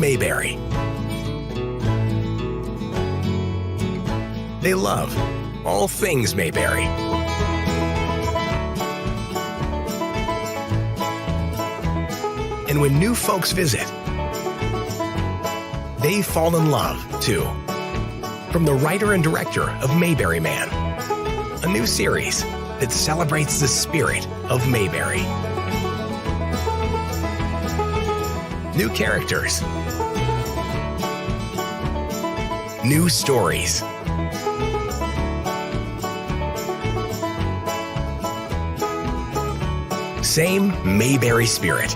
Mayberry. They love all things Mayberry. And when new folks visit, they fall in love, too. From the writer and director of Mayberry Man, a new series that celebrates the spirit of Mayberry. New characters. New stories. Same Mayberry spirit.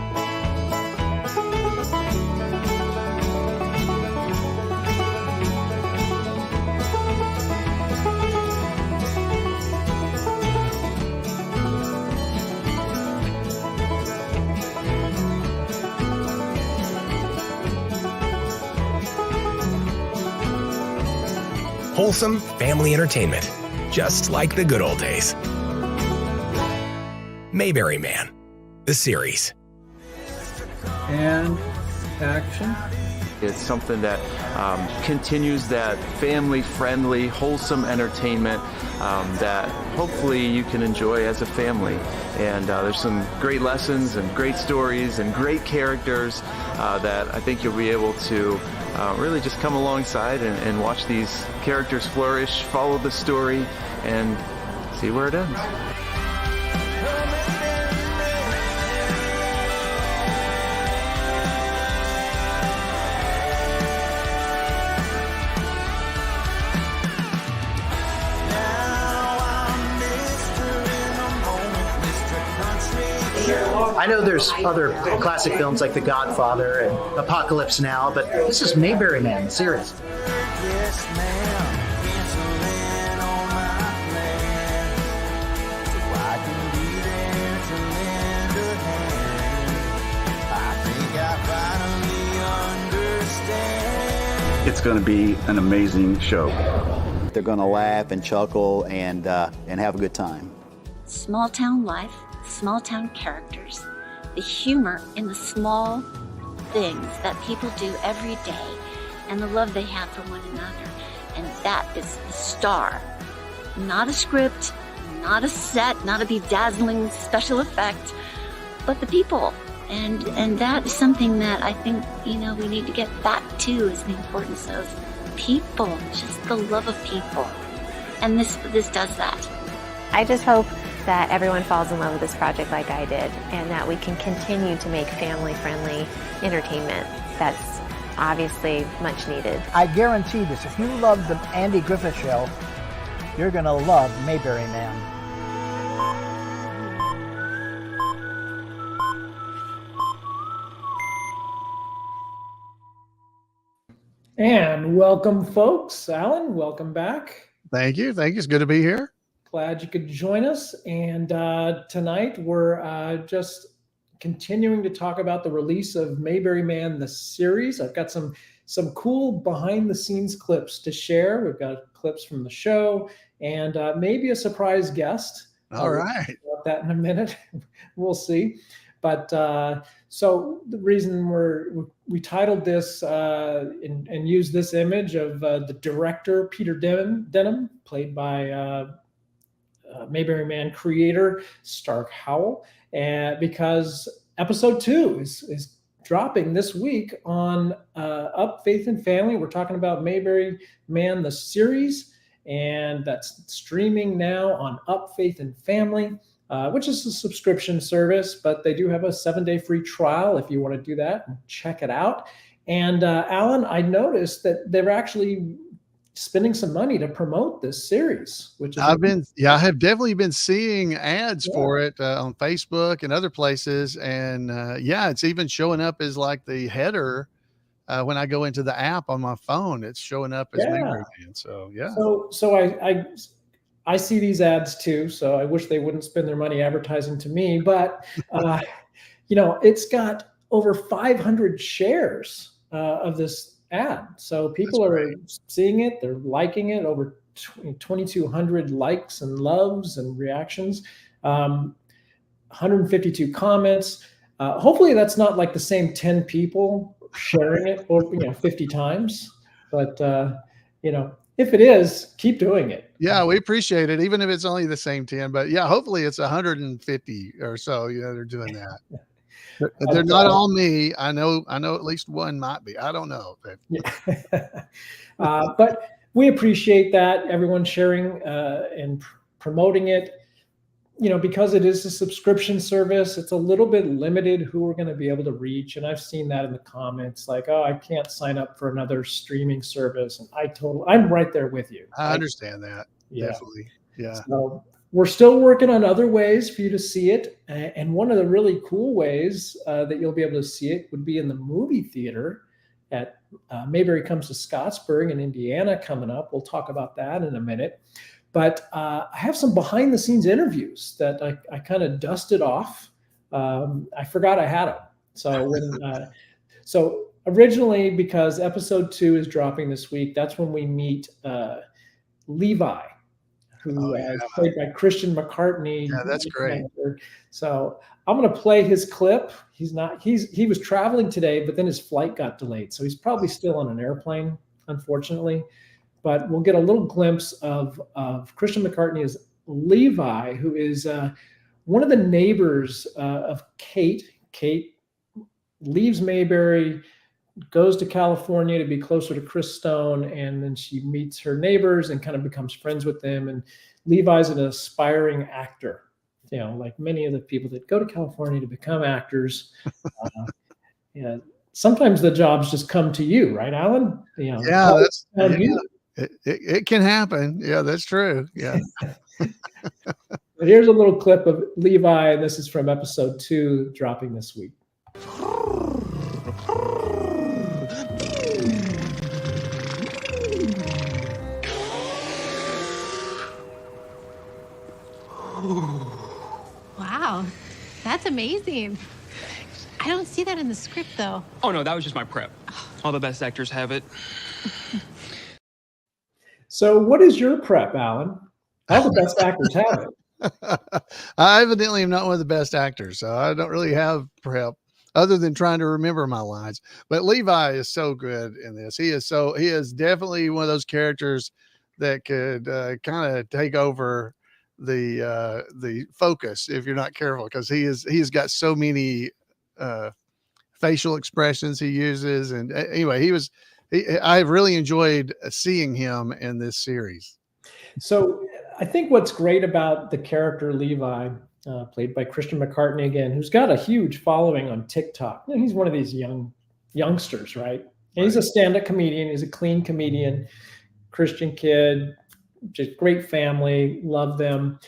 Wholesome family entertainment, just like the good old days. Mayberry Man, the series. And action. It's something that continues that family-friendly, wholesome entertainment that hopefully you can enjoy as a family. And there's some great lessons and great stories and great characters that I think you'll be able to really just come alongside and watch these characters flourish, follow the story, and see where it ends. I know there's other classic films like The Godfather and Apocalypse Now, but this is Mayberry Man, the series. Yes, ma'am. Canceling on my plan. So I can be there to lend a hand. I think I finally understand. It's going to be an amazing show. They're going to laugh and chuckle and have a good time. Small town life, small town characters, the humor in the small things that people do every day, and the love they have for one another. And that is the star. Not a script, not a set, not a bedazzling special effect, but the people. And that is something that I think, we need to get back to, is the importance of people, just the love of people. And this does that. I just hope that everyone falls in love with this project like I did, and that we can continue to make family-friendly entertainment that's obviously much needed. I guarantee this, if you love the Andy Griffith Show, you're going to love Mayberry Man. And welcome, folks. Alan, welcome back. Thank you. It's good to be here. Glad you could join us. And tonight we're just continuing to talk about the release of Mayberry Man, the series. I've got some cool behind the scenes clips to share. We've got clips from the show and maybe a surprise guest. All right. We'll talk about that in a minute. We'll see. But so the reason we titled this and used this image of the director, Peter Denham, played by Mayberry Man creator Stark Howell, and because episode 2 is dropping this week on Up Faith and Family. We're talking about Mayberry Man, the series, and that's streaming now on Up Faith and Family, which is a subscription service, but they do have a 7-day free trial if you want to do that and check it out. And Alan, I noticed that they're actually spending some money to promote this series, which is I have definitely been seeing ads for it on Facebook and other places, and it's even showing up as like the header when I go into the app on my phone. It's showing up as Mayberry Man. So So I see these ads too. So I wish they wouldn't spend their money advertising to me, but it's got over 500 shares of this ad. So people are seeing it, they're liking it, over 2,200 likes and loves and reactions, 152 comments. Hopefully that's not like the same 10 people sharing it over, 50 times. But, if it is, keep doing it. Yeah, we appreciate it, even if it's only the same 10. But yeah, hopefully it's 150 or so. They're doing that. They're not all me. I know at least one might be. I don't know. But we appreciate that everyone sharing and promoting it. Because it is a subscription service, it's a little bit limited who we're going to be able to reach. And I've seen that in the comments, like, oh, I can't sign up for another streaming service. And I'm right there with you. I understand that. Yeah. Definitely. Yeah. So we're still working on other ways for you to see it. And one of the really cool ways that you'll be able to see it would be in the movie theater at Mayberry Comes to Scottsburg in Indiana coming up. We'll talk about that in a minute. But I have some behind the scenes interviews that I kind of dusted off. I forgot I had them. So originally, because episode 2 is dropping this week, that's when we meet Levi, who is played by Christian McCartney. Yeah, that's great. So I'm going to play his clip. He was traveling today, but then his flight got delayed. So he's probably still on an airplane, unfortunately. But we'll get a little glimpse of Christian McCartney as Levi, who is one of the neighbors of Kate. Kate leaves Mayberry, goes to California to be closer to Chris Stone, and then she meets her neighbors and kind of becomes friends with them. And Levi's an aspiring actor, like many of the people that go to California to become actors. Sometimes the jobs just come to you, right, Alan? It can happen. Yeah, that's true. Yeah. But here's a little clip of Levi, and this is from episode 2, dropping this week. Wow, that's amazing. I don't see that in the script, though. Oh, no, that was just my prep. All the best actors have it. So what is your prep, Alan? All the best actors have it. I evidently am not one of the best actors, so I don't really have prep other than trying to remember my lines. But Levi is so good in this. He is definitely one of those characters that could kind of take over the focus if you're not careful, because he's got so many facial expressions he uses. And anyway, I've really enjoyed seeing him in this series. So I think what's great about the character Levi, played by Christian McCartney again, who's got a huge following on TikTok. He's one of these youngsters, right? And he's a stand-up comedian. He's a clean comedian, Christian kid, just great family, love them.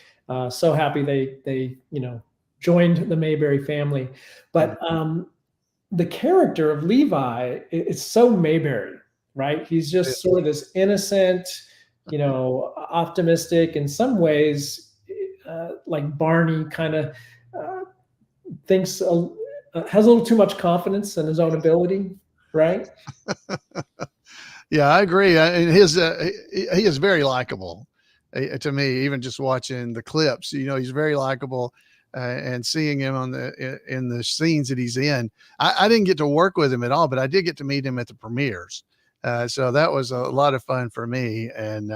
So happy they joined the Mayberry family. But the character of Levi is so Mayberry, right? He's just sort of this innocent, optimistic, in some ways, like Barney kind of thinks, has a little too much confidence in his own ability, right? Yeah, I agree. And he is very likable to me, even just watching the clips. He's very likable. And seeing him in the scenes that he's in, I didn't get to work with him at all, but I did get to meet him at the premieres. So that was a lot of fun for me. And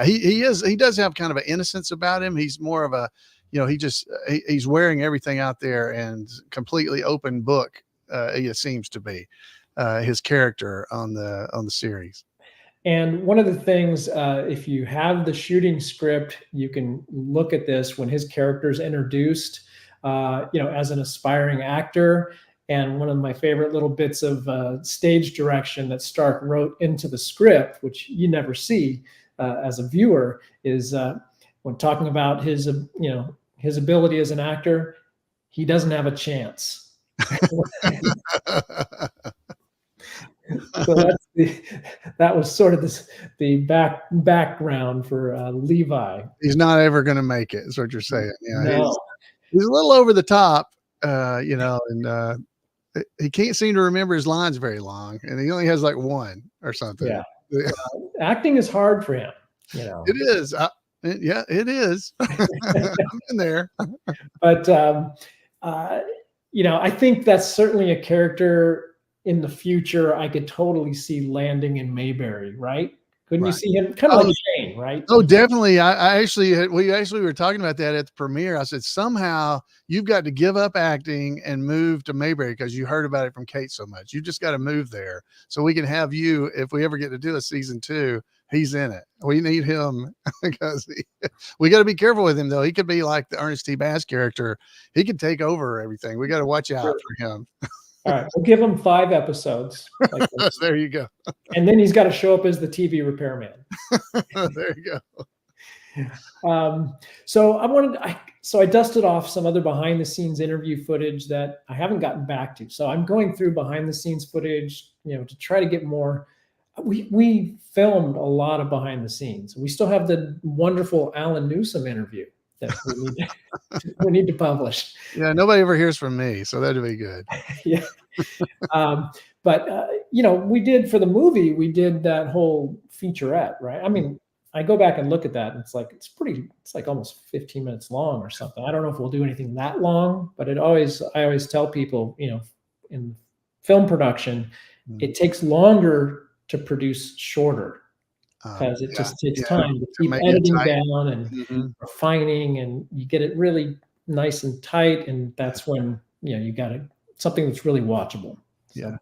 he does have kind of an innocence about him. He's more of a, he's wearing everything out there and completely open book. It seems to be his character on the series. And one of the things, if you have the shooting script, you can look at this when his character is introduced, as an aspiring actor. And one of my favorite little bits of stage direction that Stark wrote into the script, which you never see as a viewer, is when talking about his ability as an actor, he doesn't have a chance. So that was sort of the background for Levi. He's not ever going to make it, is what you're saying. Yeah, no. He's a little over the top, and he can't seem to remember his lines very long, and he only has like one or something. Yeah, acting is hard for him. It is. Yeah, it is. I'm in there. But I think that's certainly a character in the future, I could totally see landing in Mayberry, right? Couldn't you Right. see him kind of like Shane, right? Oh, definitely. We actually were talking about that at the premiere. I said, somehow you've got to give up acting and move to Mayberry because you heard about it from Kate so much. You just got to move there so we can have you. If we ever get to do a season 2, he's in it. We need him because we got to be careful with him though. He could be like the Ernest T. Bass character. He could take over everything. We got to watch out for him. All right, we'll give him 5 episodes. Like there you go. And then he's got to show up as the TV repairman. There you go. So I dusted off some other behind the scenes interview footage that I haven't gotten back to. So I'm going through behind the scenes footage, to try to get more. We filmed a lot of behind the scenes. We still have the wonderful Alan Newsom interview that we need to publish. Yeah, nobody ever hears from me, so that'd be good. Yeah. But we did for the movie, we did that whole featurette, right? I mean, I go back and look at that and it's like almost 15 minutes long or something. I don't know if we'll do anything that long, but I always tell people, in film production, it takes longer to produce shorter because it just takes time to keep editing down and refining, and you get it really nice and tight. And that's when, you got something that's really watchable. Yeah.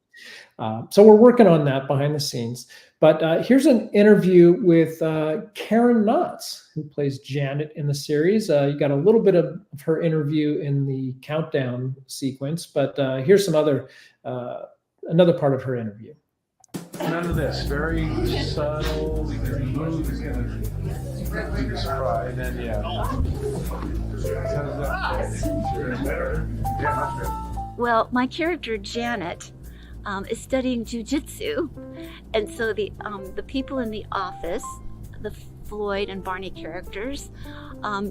So we're working on that behind the scenes. But here's an interview with Karen Knotts, who plays Janet in the series. You got a little bit of her interview in the countdown sequence, but here's some another part of her interview. None of this. Very subtle. Very smooth. Is gonna do this fry, and then Well, my character Janet is studying jujitsu, and so the people in the office, the Floyd and Barney characters,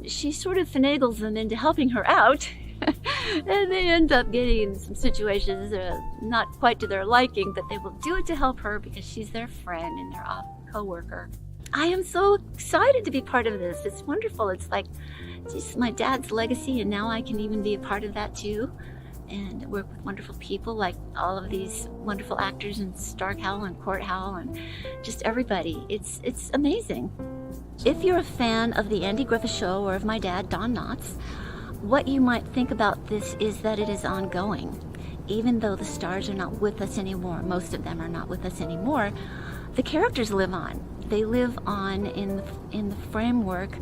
she sort of finagles them into helping her out. And they end up getting some situations not quite to their liking, but they will do it to help her because she's their friend and their co-worker. I am so excited to be part of this. It's wonderful. It's like just my dad's legacy, and now I can even be a part of that too, and work with wonderful people like all of these wonderful actors in Stark Howell and Court Howell and just everybody. It's amazing. If you're a fan of the Andy Griffith Show or of my dad, Don Knotts, what you might think about this is that it is ongoing. Even though the stars are not with us anymore, most of them are not with us anymore, the characters live on. They live on in the framework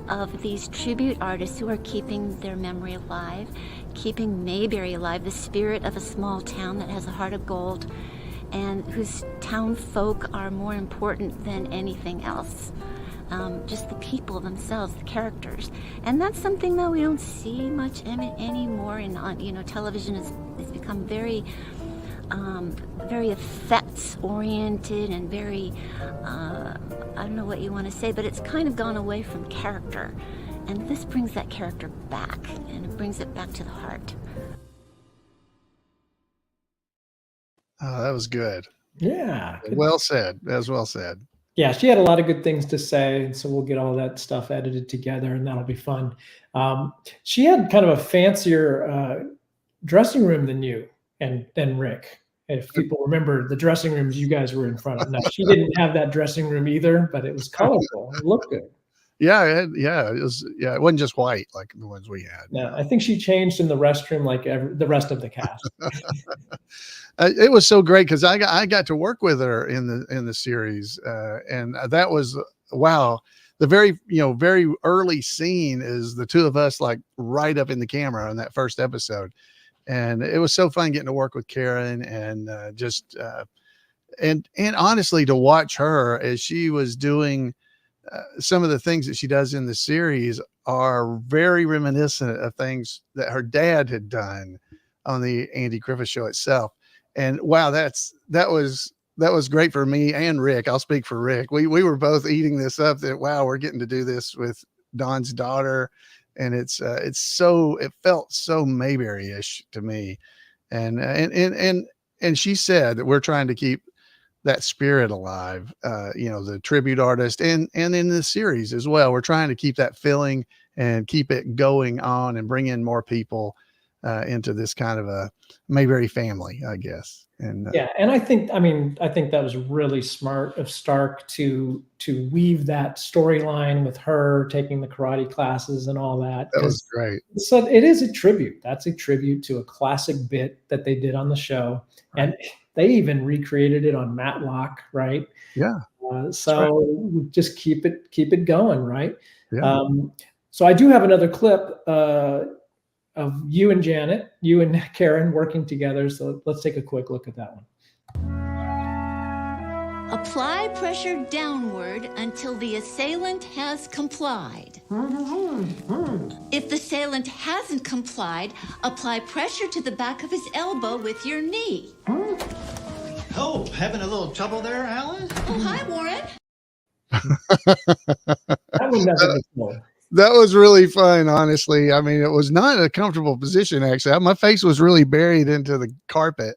of these tribute artists who are keeping their memory alive, keeping Mayberry alive, the spirit of a small town that has a heart of gold, and whose town folk are more important than anything else. Just the people themselves, the characters. And that's something that we don't see much anymore in television has become very effects oriented and very I don't know what you want to say, but it's kind of gone away from character. And this brings that character back, and it brings it back to the heart. Oh, that was good. Yeah. Well said. That was well said. Yeah, she had a lot of good things to say, and so we'll get all that stuff edited together, and that'll be fun. She had kind of a fancier dressing room than you and than Rick. If people remember the dressing rooms you guys were in front of. Now, she didn't have that dressing room either, but it was colorful. It looked good. Yeah, it wasn't just white like the ones we had. Yeah, I think she changed in the restroom like the rest of the cast. It was so great because I got to work with her in the series, and that was wow. The very early scene is the two of us like right up in the camera on that first episode, and it was so fun getting to work with Karen and and honestly to watch her as she was doing. Some of the things that she does in the series are very reminiscent of things that her dad had done on the Andy Griffith Show itself. And wow, that was great for me and Rick. I'll speak for Rick. We were both eating this up that, wow, we're getting to do this with Don's daughter. And it felt so Mayberry-ish to me. And she said that we're trying to keep that spirit alive, the tribute artist and in the series as well. We're trying to keep that feeling and keep it going on and bring in more people into this kind of a Mayberry family, I guess. And yeah, and I think that was really smart of Stark to weave that storyline with her taking the karate classes and all that. That was great. So it is a tribute. That's a tribute to a classic bit that they did on the show, and they even recreated it on Matlock, right? Yeah. So just keep it going, right? Yeah. So I do have another clip of you and Janet, you and Karen working together. So let's take a quick look at that one. Apply pressure downward until the assailant has complied. If the assailant hasn't complied, apply pressure to the back of his elbow with your knee. Oh, having a little trouble there, Alan? Oh, hi, Warren. That was really fun, honestly. I mean, it was not a comfortable position, actually. My face was really buried into the carpet.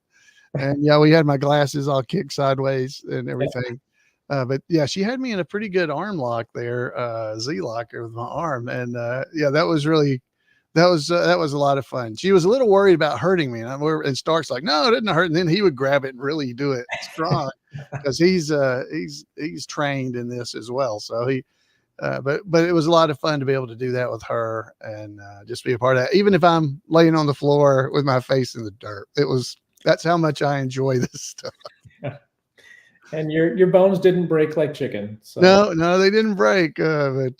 And yeah, we had my glasses all kicked sideways and everything. But yeah, she had me in a pretty good arm lock there, Z-lock with my arm. And yeah, that was a lot of fun. She was a little worried about hurting me. And Stark's like, no, it didn't hurt. And then he would grab it and really do it strong because he's trained in this as well. So but it was a lot of fun to be able to do that with her and just be a part of that. Even if I'm laying on the floor with my face in the dirt, that's how much I enjoy this stuff. And your bones didn't break like chicken. So. No, they didn't break. But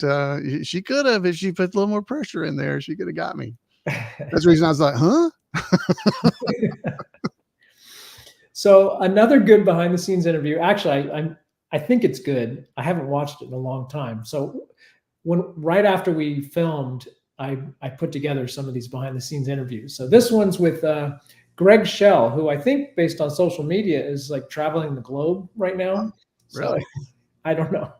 she could have, if she put a little more pressure in there, she could have got me. That's the reason I was like, huh? So another good behind the scenes interview. Actually, I think it's good. I haven't watched it in a long time. So right after we filmed, I put together some of these behind the scenes interviews. So this one's with Greg Shell, who I think based on social media is like traveling the globe right now. Really? So, I don't know.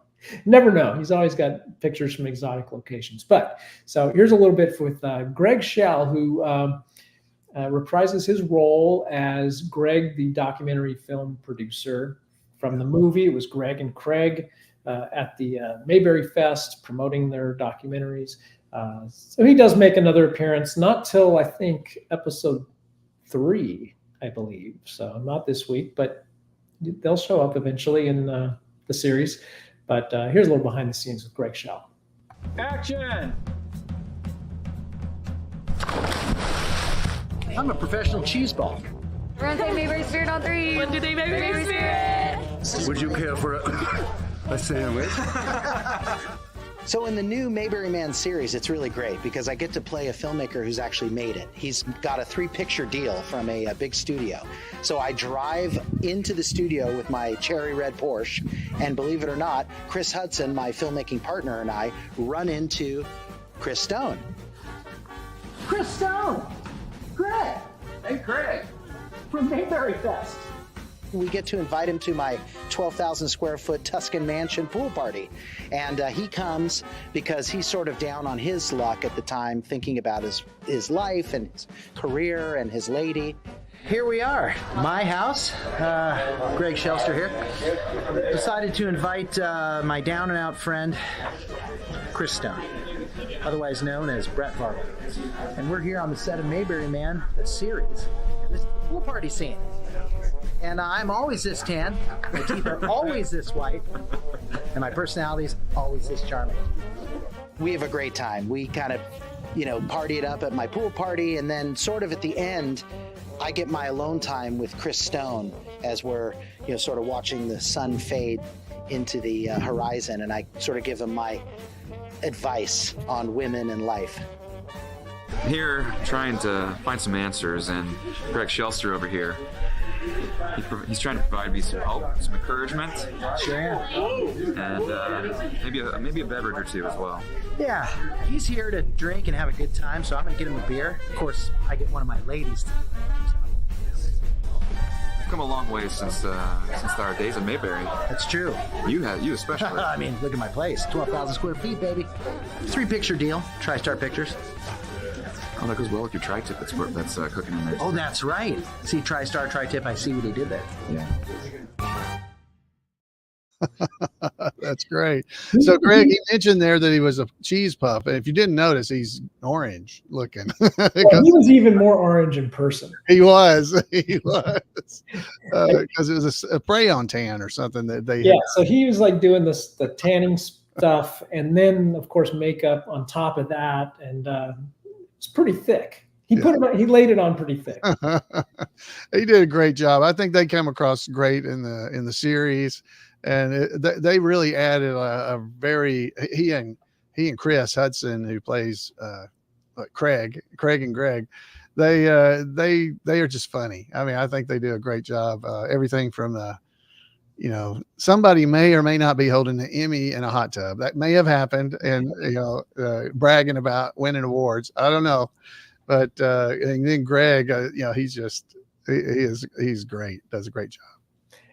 Never know. He's always got pictures from exotic locations. But so here's a little bit with Greg Shell, who reprises his role as Greg, the documentary film producer from the movie. It was Greg and Craig at the Mayberry Fest promoting their documentaries. So he does make another appearance, not till I think episode 3, I believe. So not this week, but they'll show up eventually in the series. But here's a little behind the scenes with Greg Shell. Action! I'm a professional cheeseball. We're gonna say Mayberry Spirit on 3. 1, 2, 3, Mayberry Spirit! Would you care for a sandwich? So in the new Mayberry Man series, it's really great because I get to play a filmmaker who's actually made it. He's got a 3-picture deal from a big studio. So I drive into the studio with my cherry red Porsche, and believe it or not, Chris Hudson, my filmmaking partner, and I run into Chris Stone. Chris Stone! Greg! Hey, Craig! From Mayberry Fest. We get to invite him to my 12,000 square foot Tuscan mansion pool party. And he comes because he's sort of down on his luck at the time, thinking about his life and his career and his lady. Here we are, my house. Greg Shelster here. Decided to invite my down and out friend, Chris Stone, otherwise known as Brett Varvel. And we're here on the set of Mayberry Man, the series. And this is the pool party scene. And I'm always this tan, my teeth are always this white, and my personality is always this charming. We have a great time. We kind of, party it up at my pool party, and then sort of at the end, I get my alone time with Chris Stone as we're, sort of watching the sun fade into the horizon, and I sort of give him my advice on women and life. Here, trying to find some answers, and Greg Shelster over here, he's trying to provide me some hope, some encouragement. Sure am. And maybe a beverage or two as well. Yeah, he's here to drink and have a good time, so I'm going to get him a beer. Of course, I get one of my ladies to do that. We've come a long way since our days in Mayberry. That's true. You especially. I mean, look at my place. 12,000 square feet, baby. 3-picture deal. TriStar Pictures. Oh, that goes well with your tri-tip that's cooking in there. Oh, that's right. See, TriStar, tri-tip, I see what he did there. Yeah. That's great. So, Greg, he mentioned there that he was a cheese pup, and if you didn't notice, he's orange looking. Well, he was even more orange in person. He was, because it was a spray-on tan or something that they. Yeah, so he was like doing the tanning stuff, and then of course makeup on top of that, and it's pretty thick. He laid it on pretty thick. He did a great job. I think they came across great in the series, and they really added a very he and Chris Hudson, who plays Craig and Greg. They are just funny. I mean, I think they do a great job. Everything from somebody may or may not be holding an Emmy in a hot tub. That may have happened, and bragging about winning awards. I don't know. But and then Greg, he's great. Does a great job.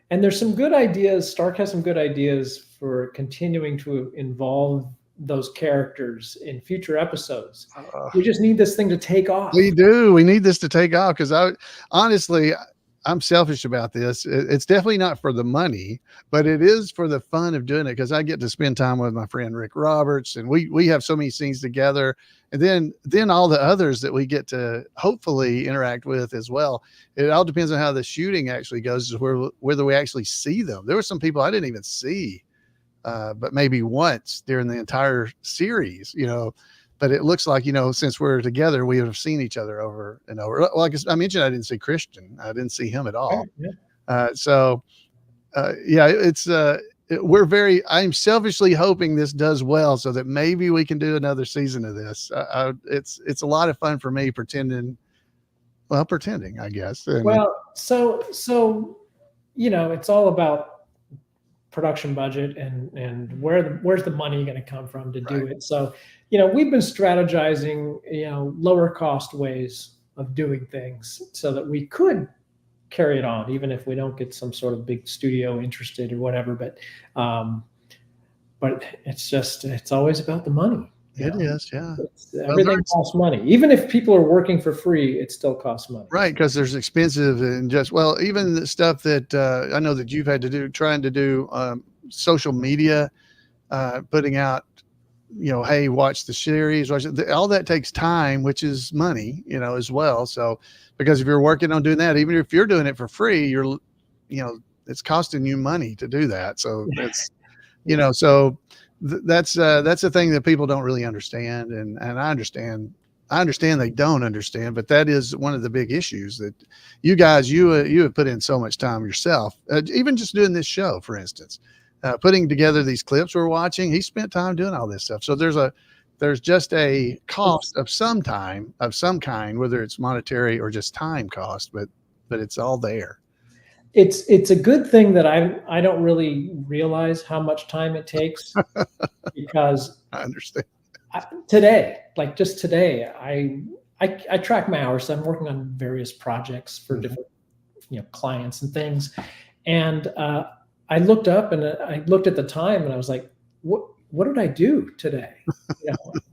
And there's some good ideas. Stark has some good ideas for continuing to involve those characters in future episodes. We just need this thing to take off. We do. We need this to take off, because I'm selfish about this. It's definitely not for the money, but it is for the fun of doing it, because I get to spend time with my friend Rick Roberts, and we have so many scenes together, and then all the others that we get to hopefully interact with as well. It all depends on how the shooting actually goes, whether we actually see them. There were some people I didn't even see, but maybe once during the entire series, But it looks like, since we're together, we have seen each other over and over. Well, I mentioned I didn't see Christian. I didn't see him at all. I'm selfishly hoping this does well, so that maybe we can do another season of this. It's a lot of fun for me pretending, I guess. Well, so it's all about production budget and where's the money going to come from to do it. So, we've been strategizing, lower cost ways of doing things so that we could carry it on, even if we don't get some sort of big studio interested or whatever. But it's always about the money. It is, yeah. Everything costs money. Even if people are working for free, it still costs money. Right, because there's expensive and even the stuff that I know that you've had to do, trying to do social media, putting out, hey, watch the series, all that takes time, which is money, as well. So, because if you're working on doing that, even if you're doing it for free, it's costing you money to do that. So it's, so that's the thing that people don't really understand. And I understand they don't understand, but that is one of the big issues that you guys, you have put in so much time yourself, even just doing this show, for instance. Putting together these clips we're watching, he spent time doing all this stuff. So there's just a cost of some time of some kind, whether it's monetary or just time cost, but it's all there. It's a good thing that I don't really realize how much time it takes, because I understand. Today, I track my hours. So I'm working on various projects for different clients and things, and I looked up and I looked at the time and I was like, what did I do today?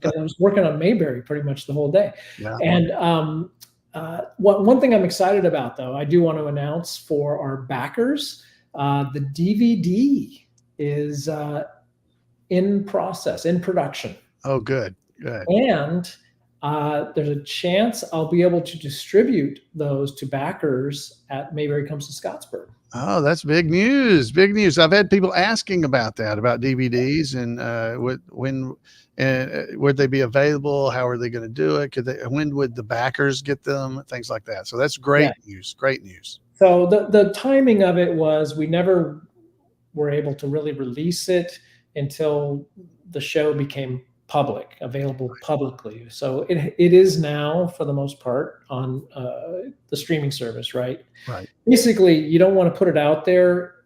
I was working on Mayberry pretty much the whole day. Yeah. And one thing I'm excited about, though, I do want to announce for our backers, the DVD is in production. Oh, good. And there's a chance I'll be able to distribute those to backers at Mayberry Comes to Scottsburg. Oh, that's big news. Big news. I've had people asking about that, about DVDs, and when would they be available? How are they going to do it? When would the backers get them? Things like that. So that's great news. Great news. So the timing of it was, we never were able to really release it until the show became available publicly. So it is now, for the most part, on the streaming service, right? Right. Basically, you don't want to put it out there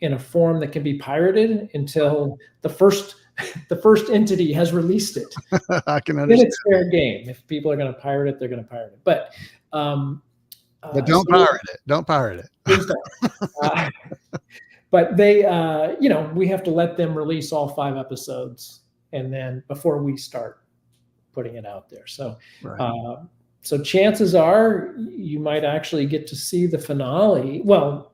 in a form that can be pirated until the first entity has released it. I can understand. Then it's fair game. If people are going to pirate it, they're going to pirate it. But don't pirate it. Don't pirate it. But they, we have to let them release all 5 episodes, and then before we start putting it out there. So, right. So chances are you might actually get to see the finale. Well,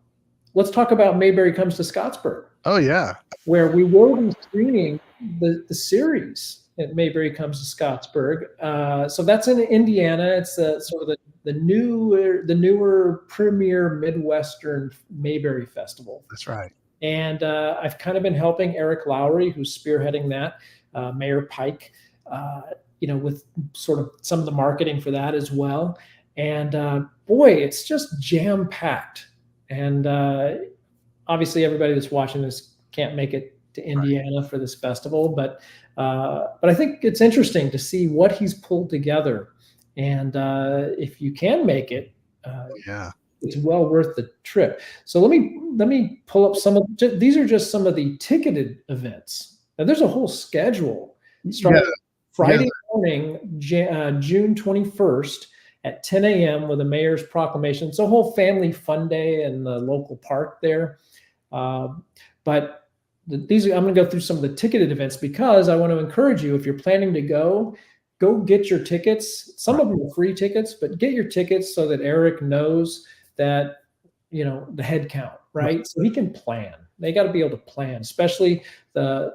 let's talk about Mayberry Comes to Scottsburg. Oh yeah. where we will be screening the series at Mayberry Comes to Scottsburg. So that's in Indiana. It's sort of the newer premier Midwestern Mayberry Festival. That's right. And I've kind of been helping Eric Lowry, who's spearheading that, Mayor Pike, with sort of some of the marketing for that as well. And boy, it's just jam packed. And obviously, everybody that's watching this can't make it to Indiana for this festival, but I think it's interesting to see what he's pulled together. And if you can make it, it's well worth the trip. So let me pull up some of these are just some of the ticketed events. Now there's a whole schedule starting Friday morning, June 21st at 10 a.m. with the mayor's proclamation. It's a whole family fun day in the local park there. But I'm going to go through some of the ticketed events because I want to encourage you, if you're planning to go get your tickets. Some of them are free tickets, but get your tickets so that Eric knows that, the head count, right? So he can plan. They got to be able to plan, especially the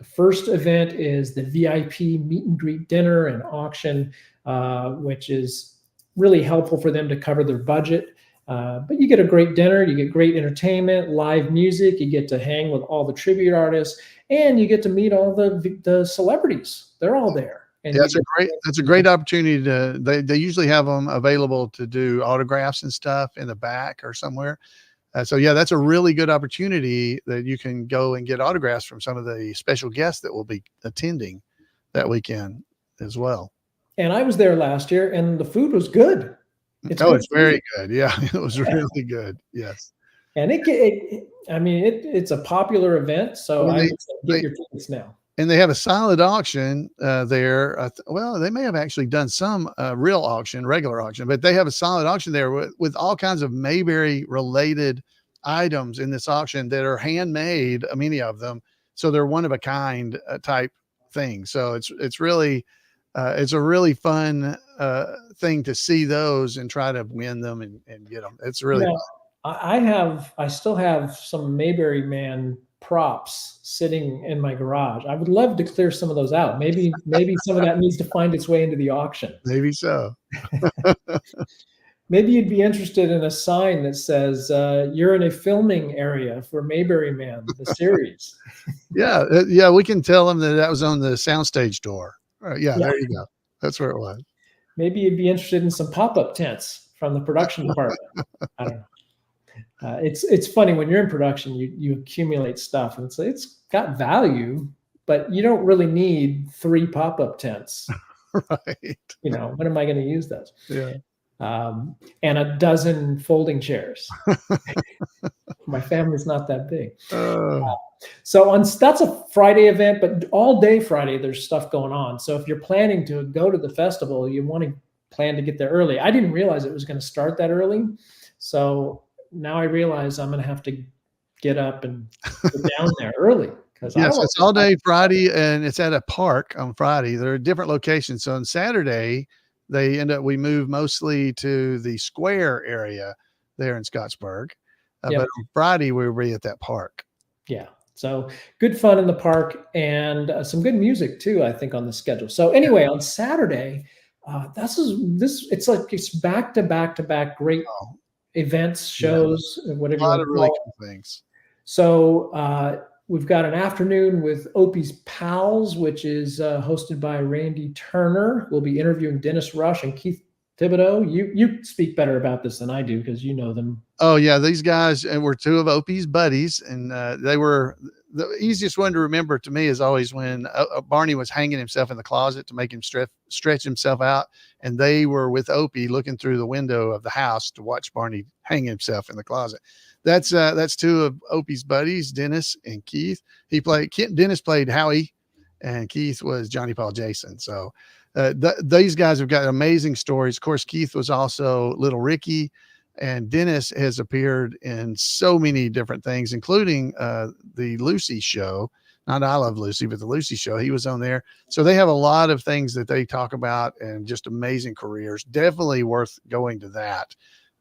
first event is the VIP meet and greet dinner and auction, which is really helpful for them to cover their budget. But you get a great dinner, you get great entertainment, live music, you get to hang with all the tribute artists, and you get to meet all the celebrities. They're all there. And that's a great opportunity they usually have them available to do autographs and stuff in the back or somewhere. So that's a really good opportunity that you can go and get autographs from some of the special guests that will be attending that weekend as well. And I was there last year and the food was good. It's very good. Yeah, it was really good. Yes. And it's a popular event. So I would say get your tickets now. And they have a silent auction there. They may have actually done some regular auction, but they have a silent auction there with all kinds of Mayberry related items in this auction that are handmade, many of them. So they're one of a kind type thing. So it's really, it's a really fun thing to see those and try to win them and get them. It's really fun. I still have some Mayberry Man props sitting in my garage. I would love to clear some of those out. Maybe some of that needs to find its way into the auction. Maybe so. Maybe you'd be interested in a sign that says you're in a filming area for Mayberry Man, the series. Yeah, we can tell them that was on the soundstage door. There you go. That's where it was. Maybe you'd be interested in some pop-up tents from the production department. I don't know. It's funny when you're in production, you accumulate stuff and it's got value, but you don't really need 3 pop-up tents. Right. When am I going to use those? Yeah. And a dozen folding chairs. My family's not that big. So that's a Friday event, but all day Friday, there's stuff going on. So if you're planning to go to the festival, you want to plan to get there early. I didn't realize it was going to start that early. So now I realize I'm going to have to get up and go down there early. Yes, it's all day Friday and it's at a park on Friday. There are different locations. So on Saturday, we move mostly to the square area there in Scottsburg. But on Friday, we'll be at that park. Yeah. So good fun in the park and some good music too, I think, on the schedule. So anyway, on Saturday, it's back to back great events, shows, whatever. A lot of really cool things. So we've got an afternoon with Opie's Pals, which is hosted by Randy Turner. We'll be interviewing Dennis Rush and Keith Thibodeau. You speak better about this than I do because you know them. Oh yeah, these guys were 2 of Opie's buddies, and they were the easiest one to remember to me is always when Barney was hanging himself in the closet to make him stretch himself out, and they were with Opie looking through the window of the house to watch Barney hang himself in the closet. That's 2 of Opie's buddies, Dennis and Keith. Dennis played Howie, and Keith was Johnny Paul Jason. So these guys have got amazing stories. Of course, Keith was also Little Ricky, and Dennis has appeared in so many different things, including the Lucy show. Not I Love Lucy, but the Lucy show. He was on there. So they have a lot of things that they talk about and just amazing careers. Definitely worth going to that.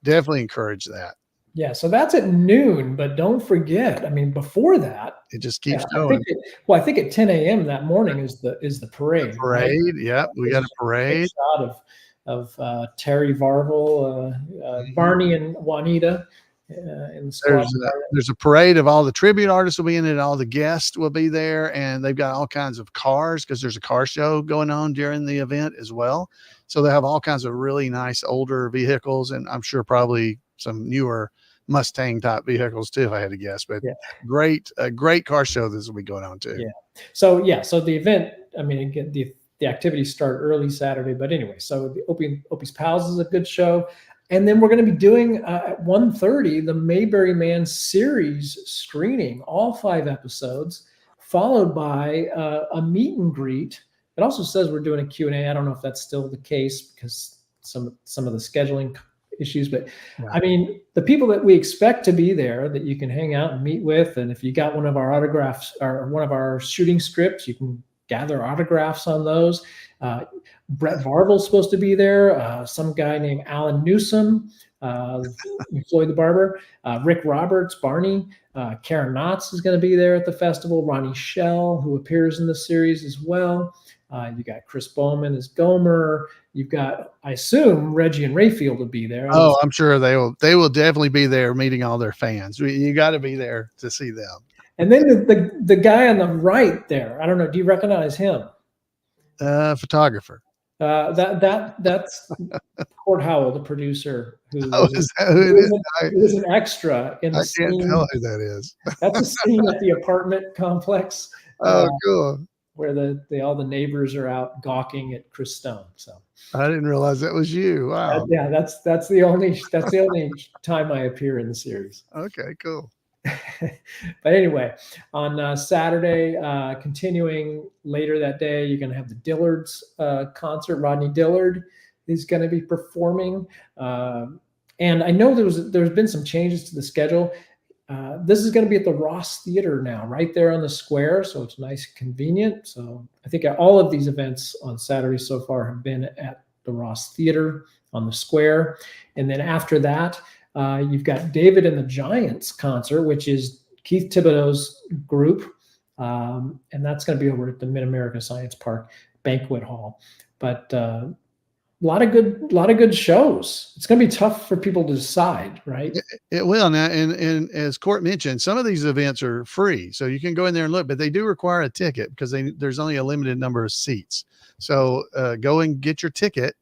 Definitely encourage that. Yeah, so that's at noon, but don't forget, I mean, before that, it just keeps I going. I think at 10 a.m. that morning is the parade. Parade, right? yeah, we got a parade. Shot of Terry Varvel, Barney and Juanita in the squad. There's a parade of all the tribute artists will be in it. All the guests will be there, and they've got all kinds of cars because there's a car show going on during the event as well. So they have all kinds of really nice older vehicles, and I'm sure probably some newer Mustang type vehicles too, if I had to guess. But a great car show this will be going on too. Yeah. So the event, I mean, again, the activities start early Saturday, but anyway, so the Opie's Pals is a good show. And then we're going to be doing at 1:30 the Mayberry Man series screening, all 5 episodes, followed by a meet and greet. It also says we're doing a Q&A. I don't know if that's still the case because some of the scheduling issues, but I mean, the people that we expect to be there that you can hang out and meet with, and if you got one of our autographs or one of our shooting scripts, you can gather autographs on those. Brett Varvel's supposed to be there. Some guy named Alan Newsom, Floyd the Barber, Rick Roberts, Barney, Karen Knotts is going to be there at the festival. Ronnie Shell, who appears in the series as well. You got Chris Bowman as Gomer. You've got, I assume, Reggie and Rayfield will be there. Oh, I'm sure they will definitely be there meeting all their fans. You got to be there to see them. And then the guy on the right there, I don't know, do you recognize him? Photographer. That's Court Howell, the producer, who was an extra in the scene. I can't tell who that is. That's a scene at the apartment complex. Oh, cool. Where all the neighbors are out gawking at Chris Stone. So I didn't realize that was you. Wow. Yeah, that's the only time I appear in the series. Okay, cool. But anyway, on Saturday, continuing later that day, you're going to have the Dillards concert. Rodney Dillard is going to be performing, and I know there's been some changes to the schedule. This is going to be at the Ross Theater now, right there on the square, so it's nice and convenient. So I think all of these events on Saturday so far have been at the Ross Theater on the square, and then after that, you've got David and the Giants concert, which is Keith Thibodeau's group, and that's going to be over at the Mid-America Science Park Banquet Hall. But a lot of good shows. It's going to be tough for people to decide, right? It will now, and as Court mentioned, some of these events are free, so you can go in there and look, but they do require a ticket because there's only a limited number of seats. So go and get your ticket.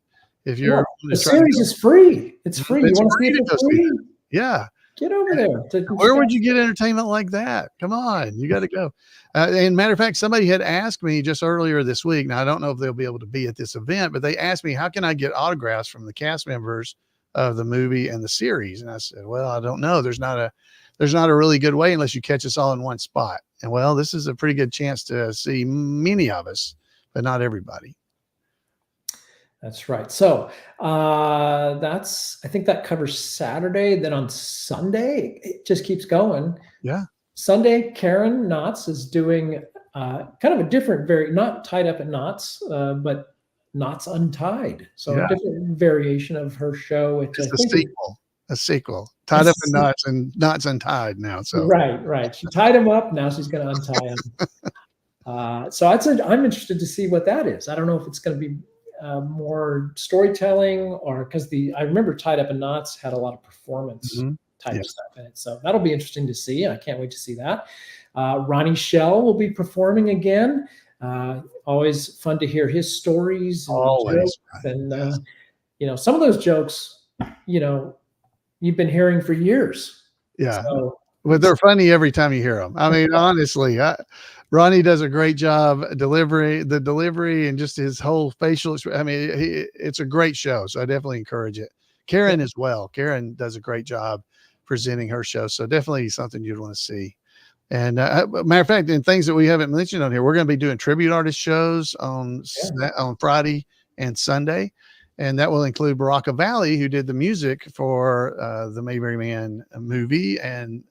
If you're the series is free. It's free. You want to see it for free? Yeah. Get over there. Where would you get entertainment like that? Come on, you got to go. And matter of fact, somebody had asked me just earlier this week. Now I don't know if they'll be able to be at this event, but they asked me, how can I get autographs from the cast members of the movie and the series? And I said, well, I don't know. There's not a really good way unless you catch us all in one spot. And well, this is a pretty good chance to see many of us, but not everybody. That's right. So I think that covers Saturday. Then on Sunday, it just keeps going. Yeah. Sunday, Karen Knotts is doing kind of a different, not tied up at Knots, but Knots Untied. So a different variation of her show. Which it's a sequel. Tied up in Knots and Knots Untied now. So right. She tied him up. Now she's going to untie him. So I'm interested to see what that is. I don't know if it's going to be more storytelling or because I remember Tied Up in Knots had a lot of performance type stuff in it. So that'll be interesting to see. I can't wait to see that. Ronnie Shell will be performing again. Always fun to hear his stories. Always. And some of those jokes, you've been hearing for years. Yeah. So, but they're funny every time you hear them. I mean, honestly, Ronnie does a great job delivery and just his whole facial. I mean, it's a great show. So I definitely encourage it. Karen as well. Karen does a great job presenting her show. So definitely something you'd want to see. And matter of fact, in things that we haven't mentioned on here, we're going to be doing tribute artist shows on Friday and Sunday. And that will include Baraka Valley, who did the music for the Mayberry Man movie and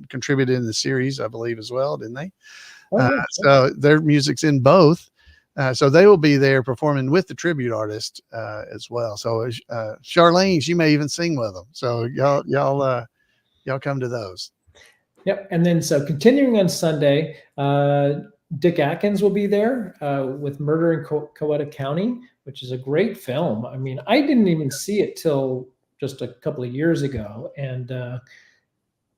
contributed in the series, I believe, as well, didn't they? So their music's in both. So they will be there performing with the tribute artist as well. So Charlene, she may even sing with them. So y'all y'all come to those. Yep. And then so continuing on Sunday, Dick Atkins will be there with Murder in Coweta County, which is a great film. I mean, I didn't even see it till just a couple of years ago, and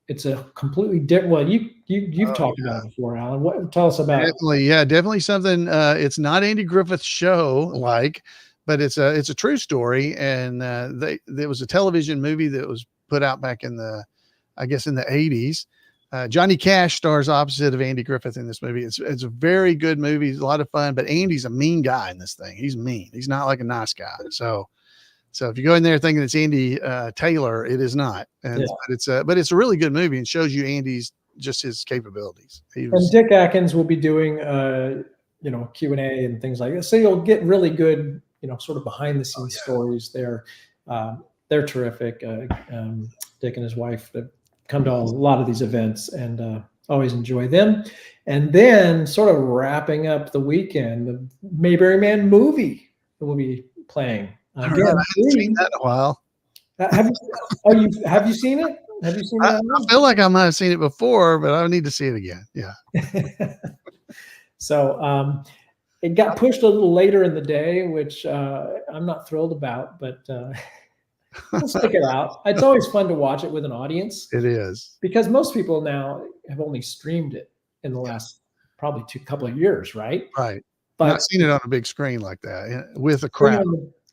it's a completely different. Well, you've talked about it before, Alan. Tell us about it. Definitely something. It's not Andy Griffith Show but it's a true story, and there was a television movie that was put out back in the 80s. Johnny Cash stars opposite of Andy Griffith in this movie. It's a very good movie. It's a lot of fun, but Andy's a mean guy in this thing. He's mean. He's not like a nice guy. So if you go in there thinking it's Andy Taylor, it is not. And but it's a really good movie and shows you Andy's just his capabilities. And Dick Atkins will be doing Q&A and things like that. So you'll get really good, sort of behind the scenes stories there. They're terrific. Dick and his wife come to a lot of these events and always enjoy them. And then sort of wrapping up the weekend, the Mayberry Man movie that we'll be playing. I haven't seen that in a while. Have you seen it? Have you seen it? I feel like I might have seen it before, but I need to see it again. Yeah. So it got pushed a little later in the day, which I'm not thrilled about, but we'll stick it out. It's always fun to watch it with an audience. It is. Because most people now have only streamed it in the last probably couple of years, right? Right. But not seen it on a big screen like that with a crowd.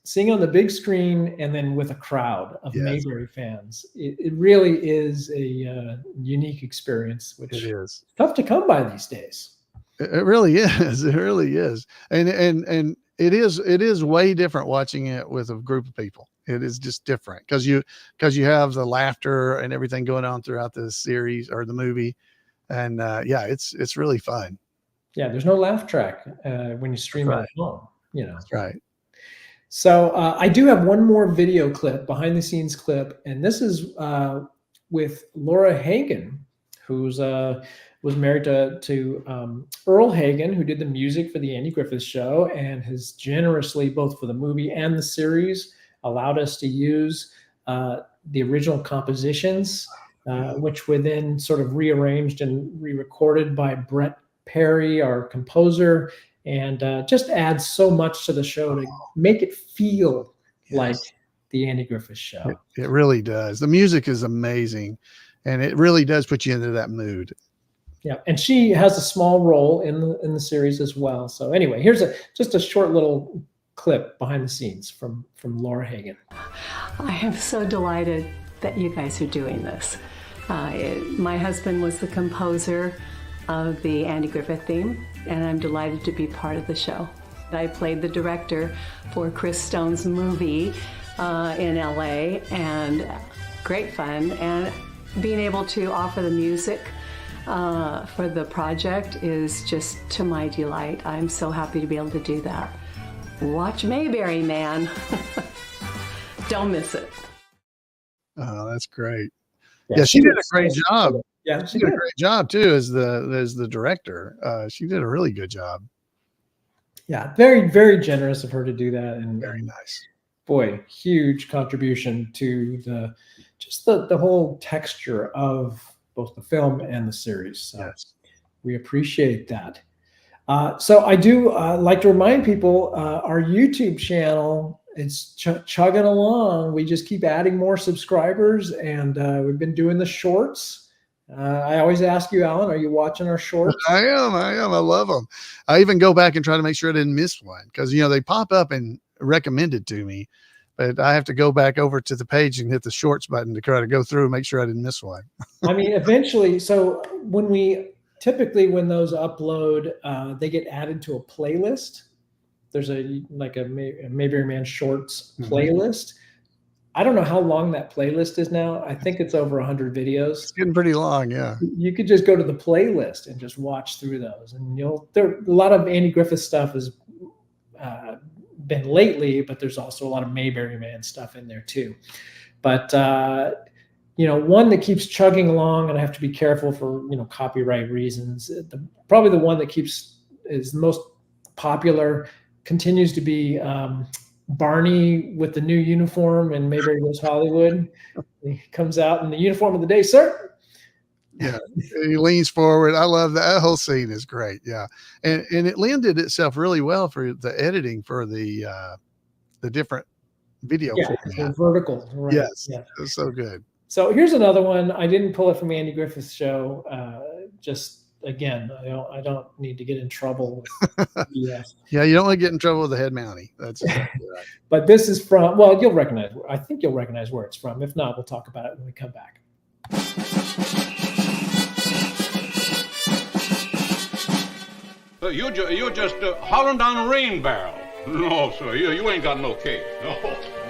Seeing on the big screen and then with a crowd of Mayberry fans, it really is a unique experience, which it is tough to come by these days. It really is. It really is. And it is way different watching it with a group of people. It is just different because you have the laughter and everything going on throughout the series or the movie. And it's really fun. Yeah. There's no laugh track when you stream it at home, That's right. So I do have one more video clip, behind the scenes clip, and this is with Laura Hagen, who's was married to Earl Hagen, who did the music for the Andy Griffith Show and has generously, both for the movie and the series, allowed us to use the original compositions, which were then sort of rearranged and re-recorded by Brett Perry, our composer, and just adds so much to the show to make it feel like the Andy Griffith Show. It really does. The music is amazing, and it really does put you into that mood. Yeah, and she has a small role in the series as well. So anyway, here's just a short little clip behind the scenes from Laura Hagen. I am so delighted that you guys are doing this. My husband was the composer of the Andy Griffith theme, and I'm delighted to be part of the show. I played the director for Chris Stone's movie in LA, and great fun. And being able to offer the music for the project is just to my delight. I'm so happy to be able to do that. Watch Mayberry Man. Don't miss it. Oh, that's great. Yeah, she did a great job. Yeah, she did a great job too as the director. She did a really good job. Yeah, very, very generous of her to do that, and very nice. Boy, huge contribution to the whole texture of both the film and the series. So yes, we appreciate that. So I do like to remind people our YouTube channel, it's chugging along. We just keep adding more subscribers, and we've been doing the shorts. I always ask you, Alan, are you watching our shorts? I am. I love them. I even go back and try to make sure I didn't miss one because, they pop up and recommended to me, but I have to go back over to the page and hit the shorts button to try to go through and make sure I didn't miss one. I mean, eventually, so when those upload, they get added to a playlist. There's a Mayberry Man Shorts playlist. I don't know how long that playlist is now. I think it's over 100 videos. It's getting pretty long, yeah. You could just go to the playlist and just watch through those, and there a lot of Andy Griffith stuff has been lately, but there's also a lot of Mayberry Man stuff in there too. But one that keeps chugging along, and I have to be careful for copyright reasons. Probably the one that is most popular continues to be Barney with the new uniform and Mayberry Goes Hollywood. He comes out in the uniform of the day, sir. Yeah, he leans forward. I love that. That whole scene is great. Yeah, and it lended itself really well for the editing for the different video. Yeah, vertical. Right. Yes, yeah. It was so good. So here's another one. I didn't pull it from Andy Griffith Show. Just again, I don't need to get in trouble with CBS. Yeah, you don't want to get in trouble with the head mountie. That's exactly right. But this is from, well, you'll recognize, I think you'll recognize where it's from. If not, we'll talk about it when we come back. You're just hauling down a rain barrel. No, sir, you ain't got no case. No.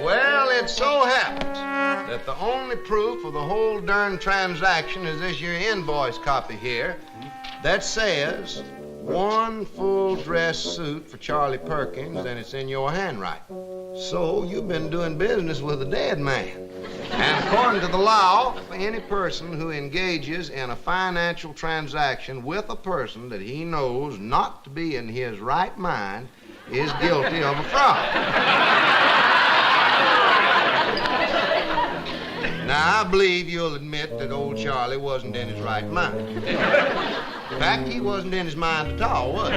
Well, it so happens that the only proof of the whole darn transaction is this your invoice copy here that says one full dress suit for Charlie Perkins, and it's in your handwriting. So you've been doing business with a dead man. And according to the law, any person who engages in a financial transaction with a person that he knows not to be in his right mind is guilty of a fraud. Now, I believe you'll admit that old Charlie wasn't in his right mind. In fact, he wasn't in his mind at all, was he?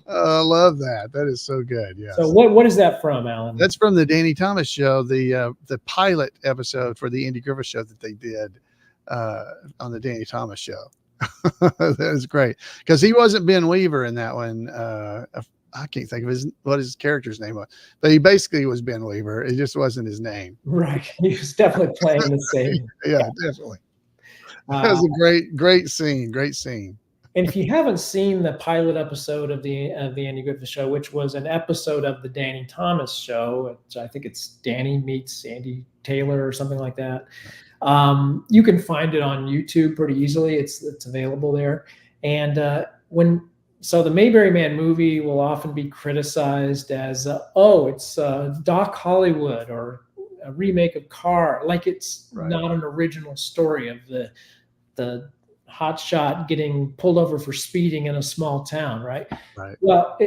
I love that. That is so good. Yeah. So what is that from, Alan? That's from the Danny Thomas Show, the pilot episode for the Andy Griffith Show that they did on the Danny Thomas Show. That was great because he wasn't Ben Weaver in that one. I can't think of what his character's name was, but he basically was Ben Weaver. It just wasn't his name. Right. He was definitely playing the same. Yeah, definitely. That was a great scene. Great scene. And if you haven't seen the pilot episode of the Andy Griffith Show, which was an episode of the Danny Thomas Show, I think it's Danny meets Andy Taylor or something like that. You can find it on YouTube pretty easily. It's available there. And so the Mayberry Man movie will often be criticized as, it's Doc Hollywood or a remake of Car, like it's not an original story of the hotshot getting pulled over for speeding in a small town, right? Right. Well,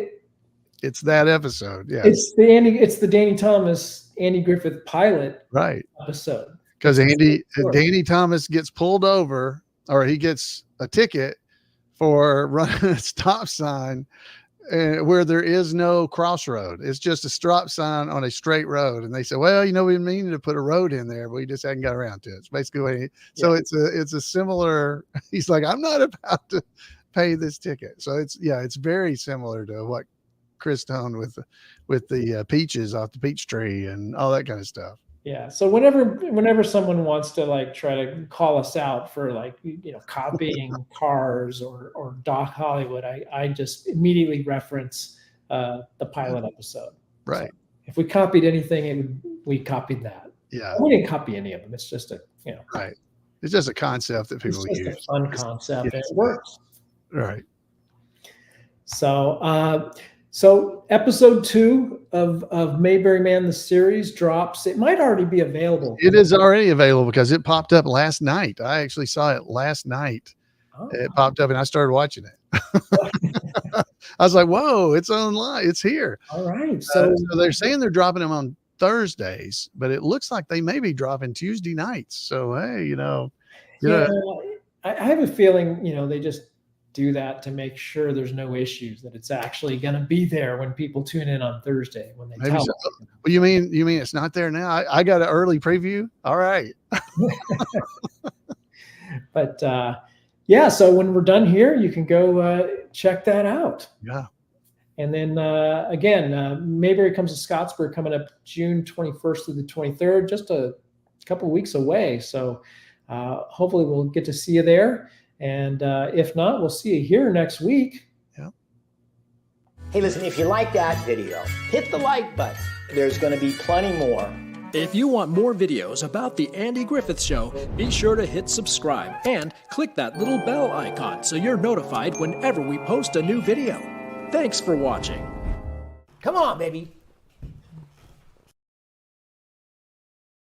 it's that episode. Yeah. It's the Danny Thomas, Andy Griffith pilot episode. Because Danny Thomas gets pulled over, or he gets a ticket for running a stop sign where there is no crossroad. It's just a stop sign on a straight road. And they said, well, we meaning to put a road in there, but we just hadn't got around to it. It's basically what so it's a similar, he's like, I'm not about to pay this ticket. So it's very similar to what Chris Stone with the peaches off the peach tree and all that kind of stuff. Yeah. So whenever someone wants to try to call us out for copying Cars or Doc Hollywood, I just immediately reference the pilot episode. Right. So if we copied anything, we copied that. Yeah. We didn't copy any of them. It's just right. It's just a concept that people use. It's a fun concept and it works. Right. So episode 2 of Mayberry Man, the series, drops. It might already be available. It is already available because it popped up last night. I actually saw it last night. Oh. It popped up and I started watching it. I was like, whoa, it's online. It's here. All right. So they're saying they're dropping them on Thursdays, but it looks like they may be dropping Tuesday nights. So, hey, I have a feeling, they just do that to make sure there's no issues, that it's actually going to be there when people tune in on Thursday when they tell so. Well, you mean it's not there now? I got an early preview. All right. But so when we're done here, you can go check that out. Yeah. And then again, Mayberry comes to Scottsburg coming up June 21st through the 23rd, just a couple weeks away. So hopefully we'll get to see you there. And if not, we'll see you here next week. Yeah. Hey, listen, if you like that video, hit the like button. There's going to be plenty more. If you want more videos about The Andy Griffith Show, be sure to hit subscribe and click that little bell icon so you're notified whenever we post a new video. Thanks for watching. Come on, baby.